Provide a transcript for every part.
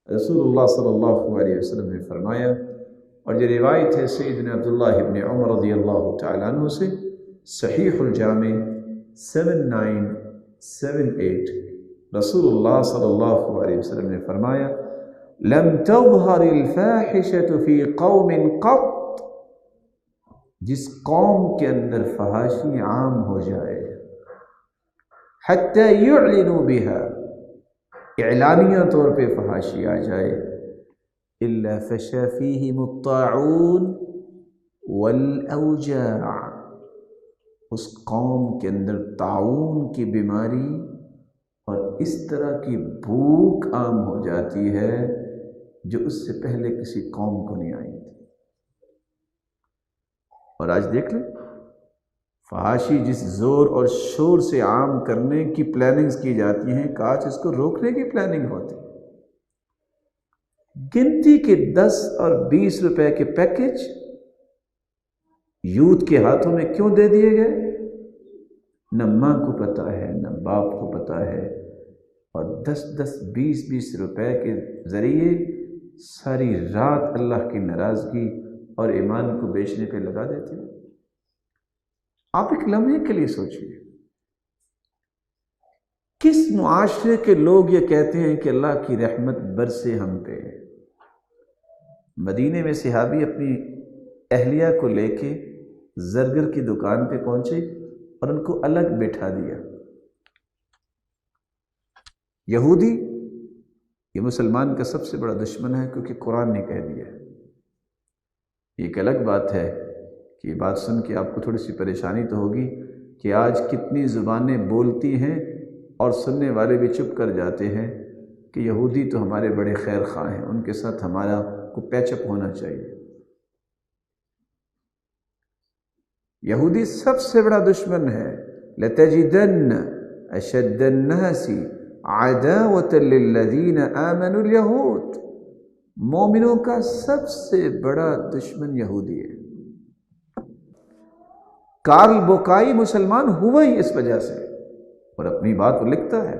रसूलुल्लाह सल्लल्लाहु अलैहि वसल्लम ने फरमाया, और ये रिवायत है सैयदना अब्दुल्लाह इब्न उमर रज़ियल्लाहु तआला अन्हु से, सहीहुल जामे 7978, रसूलुल्लाह सल्लल्लाहु अलैहि वसल्लम ने फरमाया, लम तज़हरिल फ़ाहिशतु फ़ी क़ौमिन क़त, जिस कौम के अंदर फहाशी आम हो जाए, हत्ता युअलिनु बिहा, इलानिया तौर पे फहाशी आ जाए, इल्ला फशा फ़ीहिमुत ताऊन वल औजा, उस कौम के अंदर ताऊन की बीमारी और इस तरह की भूख आम हो जाती है जो उससे पहले किसी कौम को नहीं आई थी। और आज देख लें, फहाशी जिस जोर और शोर से आम करने की प्लानिंग्स की जाती हैं, काश इसको रोकने की प्लानिंग होती। गिनती के 10 और 20 रुपए के पैकेज यूथ के हाथों में क्यों दे दिए गए? न माँ को पता है, न बाप को पता है, और 10-10, 20-20 रुपए के जरिए सारी रात अल्लाह की नाराजगी और ईमान को बेचने पे लगा देते हैं। आप एक लम्हे के लिए सोचिए, किस मुआशरे के लोग ये कहते हैं कि अल्लाह की रहमत बरसे हम पे। मदीने में सहाबी अपनी अहलिया को लेके जरगर की दुकान पे पहुंचे और उनको अलग बिठा दिया। यहूदी ये मुसलमान का सबसे बड़ा दुश्मन है, क्योंकि कुरान ने कह दिया है। एक अलग बात है कि ये बात सुन के आपको थोड़ी सी परेशानी तो होगी कि आज कितनी ज़ुबानें बोलती हैं और सुनने वाले भी चुप कर जाते हैं कि यहूदी तो हमारे बड़े खैर ख़्वाह हैं, उनके साथ हमारा को पैचअप होना चाहिए। यहूदी सबसे बड़ा दुश्मन है। लतजिदन्न अशद्दन्नासी अदावतन लिल्लज़ीना आमनुल यहूद, मोमिनों का सबसे बड़ा दुश्मन यहूदी है। कार्ल बोकाई मुसलमान हुआ ही इस वजह से, और अपनी बात वो लिखता है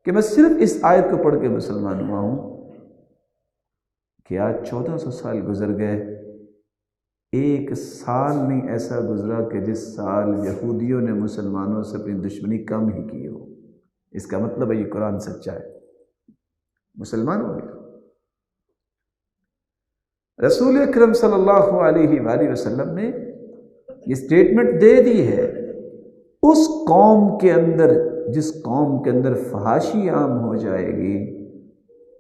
कि मैं सिर्फ इस आयत को पढ़ के मुसलमान हुआ हूं कि आज 1400 साल गुजर गए, एक साल नहीं ऐसा गुजरा कि जिस साल यहूदियों ने मुसलमानों से अपनी दुश्मनी कम ही की हो। इसका मतलब है ये कुरान सच्चा है, मुसलमान हो गया। रसूल अकरम सल्लल्लाहु अलैहि वसल्लम ने ये स्टेटमेंट दे दी है, उस कौम के अंदर, जिस कौम के अंदर फहाशी आम हो जाएगी,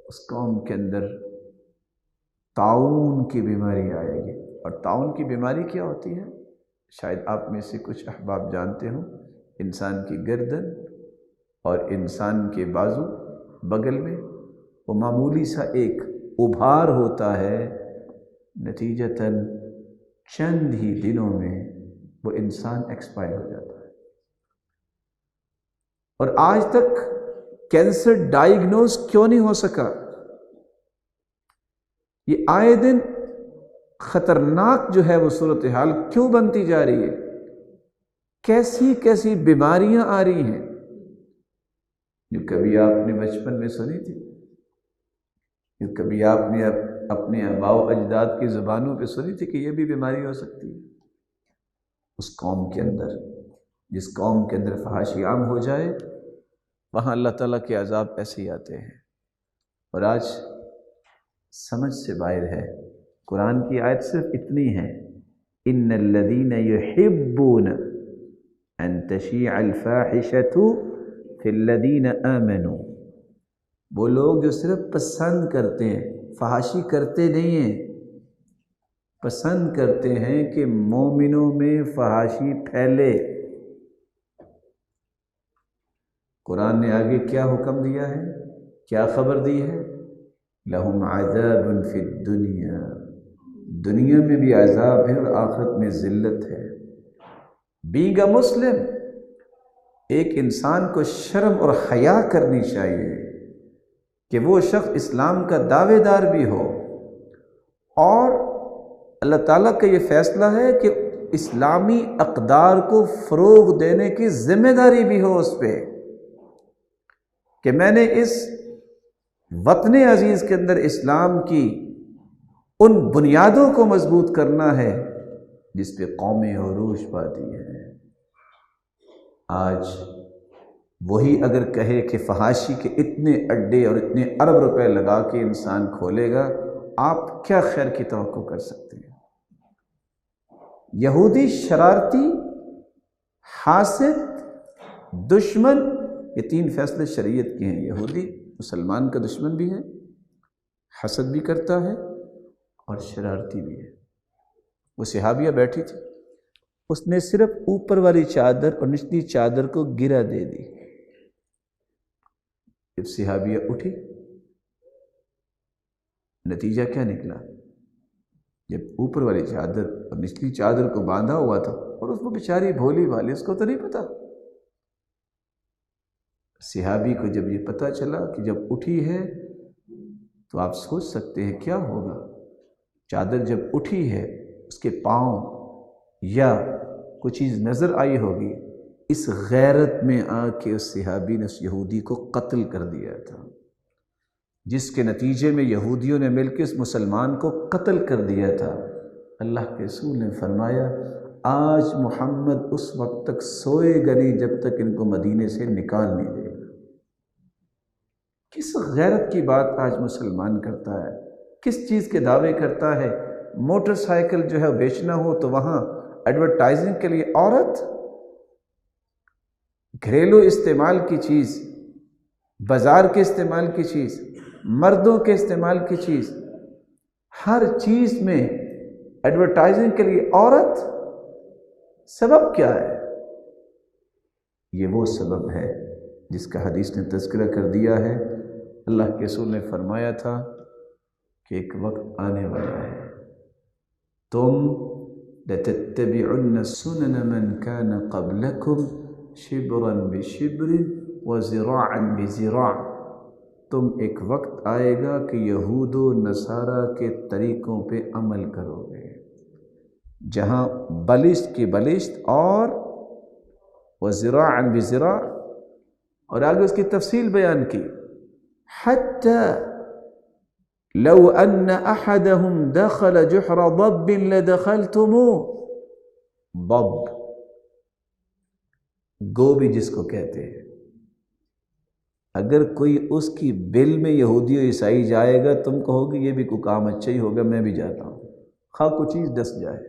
उस कौम के अंदर ताउन की बीमारी आएगी। और ताउन की बीमारी क्या होती है? शायद आप में से कुछ अहबाब जानते हो, इंसान की गर्दन और इंसान के बाजू बगल में वो मामूली सा एक उभार होता है, नतीजतन चंद ही दिनों में वो इंसान एक्सपायर हो जाता है। और आज तक कैंसर डायग्नोज क्यों नहीं हो सका? ये आए दिन खतरनाक जो है वो सूरत हाल क्यों बनती जा रही है? कैसी कैसी बीमारियां आ रही हैं जो कभी आपने बचपन में सुनी थी, जो कभी आपने अपने आबाओ अजदाद की ज़ुबानों पे सुनी थी कि ये भी बीमारी हो सकती है। उस कौम के अंदर, जिस कौम के अंदर फहाशी आम हो जाए, वहाँ अल्लाह ताला के अज़ाब ऐसे ही आते हैं। और आज समझ से बाहर है। कुरान की आयत सिर्फ इतनी है, इन्नल्लज़ीना युहिब्बूना अन तशीअल फ़ाहिशतु फ़िल्लज़ीना आमनू, वो लोग जो सिर्फ पसंद करते हैं, फहाशी करते नहीं हैं, पसंद करते हैं कि मोमिनों में फहाशी फैले। कुरान ने आगे क्या हुक्म दिया है, क्या खबर दी है? लहुम अज़ाबुन फिद दुनिया, दुनिया में भी अज़ाब है और आखिरत में ज़िल्लत है। बीइंग अ मुस्लिम, एक इंसान को शर्म और हया करनी चाहिए कि वो शख्स इस्लाम का दावेदार भी हो, और अल्लाह ताला का ये फ़ैसला है कि इस्लामी अक़दार को फ़रोग़ देने की ज़िम्मेदारी भी हो उस पर, कि मैंने इस وطن عزیز کے اندر اسلام کی ان بنیادوں کو مضبوط کرنا ہے جس پہ قومیں عروج پاتی ہیں۔ آج وہی اگر کہے کہ فحاشی کے اتنے اڈے اور اتنے ارب روپے لگا کے انسان کھولے گا، آپ کیا خیر کی توقع کر سکتے ہیں؟ یہودی شرارتی، حاسد، دشمن، یہ تین فیصلے شریعت کے ہیں۔ یہودی مسلمان کا دشمن بھی ہے، حسد بھی کرتا ہے اور شرارتی بھی ہے۔ وہ صحابیہ بیٹھی تھی، اس نے صرف اوپر والی چادر اور نچلی چادر کو گرا دے دی۔ جب صحابیہ اٹھی، نتیجہ کیا نکلا؟ جب اوپر والی چادر اور نچلی چادر کو باندھا ہوا تھا، اور اس کو بیچاری بھولی والی، اس کو تو نہیں پتا۔ صحابی کو جب یہ پتا چلا کہ جب اٹھی ہے تو آپ سوچ سکتے ہیں کیا ہوگا۔ چادر جب اٹھی ہے، اس کے پاؤں یا کوئی چیز نظر آئی ہوگی، اس غیرت میں آ کے اس صحابی نے اس یہودی کو قتل کر دیا تھا، جس کے نتیجے میں یہودیوں نے مل کے اس مسلمان کو قتل کر دیا تھا۔ اللہ کے رسول نے فرمایا، آج محمد اس وقت تک سوئے گا نہیں جب تک ان کو مدینے سے نکال نہیں دے گا۔ کس غیرت کی بات آج مسلمان کرتا ہے، کس چیز کے دعوے کرتا ہے؟ موٹر سائیکل جو ہے بیچنا ہو تو وہاں ایڈورٹائزنگ کے لیے عورت، گھریلو استعمال کی چیز، بازار کے استعمال کی چیز، مردوں کے استعمال کی چیز، ہر چیز میں ایڈورٹائزنگ کے لیے عورت۔ سبب کیا ہے؟ یہ وہ سبب ہے جس کا حدیث نے تذکرہ کر دیا ہے۔ اللہ کے رسول نے فرمایا تھا کہ ایک وقت آنے والا ہے، تم لَتَتَّبِعُنَّ سُنَنَ مَنْ كَانَ قَبْلَكُمْ شِبْرًا بِشِبْرٍ وَذِرَاعًا بِذِرَاع۔ تم ایک وقت آئے گا کہ یہود و نصارہ کے طریقوں پہ عمل کرو گے، جہاں بلشت کی بلشت اور وَذِرَاعًا بِذِرَاع، اور آگے اس کی تفصیل بیان کی، حَتَّى لو ان احدهم دخل جحر ضب لدخلتموه۔ ضب گوبھی جس کو کہتے ہیں، اگر کوئی اس کی بل میں یہودی و عیسائی جائے گا، تم کہو گے یہ بھی کوئی کام اچھا ہی ہوگا، میں بھی جاتا ہوں، خواہ کوئی چیز ڈس جائے۔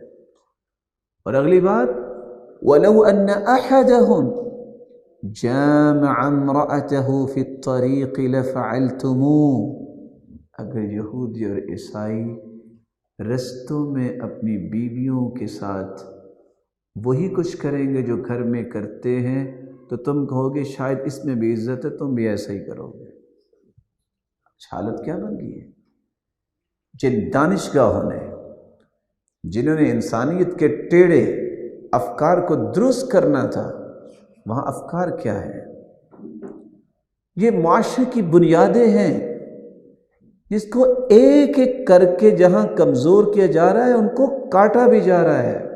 اور اگلی بات، وَلَوْ أَنَّ أَحَدَهُمْ جَامَعَ امْرَأَتَهُ فِي الطَّرِيقِ لَفَعَلْتُمُوهُ۔ اگر یہودی اور عیسائی رستوں میں اپنی بیویوں کے ساتھ وہی کچھ کریں گے جو گھر میں کرتے ہیں، تو تم کہو گے شاید اس میں بھی عزت ہے، تم بھی ایسا ہی کرو گے۔ حالت کیا بن گئی ہے؟ جن دانشگاہوں نے، جنہوں نے انسانیت کے ٹیڑھے افکار کو درست کرنا تھا، وہاں افکار کیا ہے؟ یہ معاشرے کی بنیادیں ہیں جس کو ایک ایک کر کے جہاں کمزور کیا جا رہا ہے، ان کو کاٹا بھی جا رہا ہے۔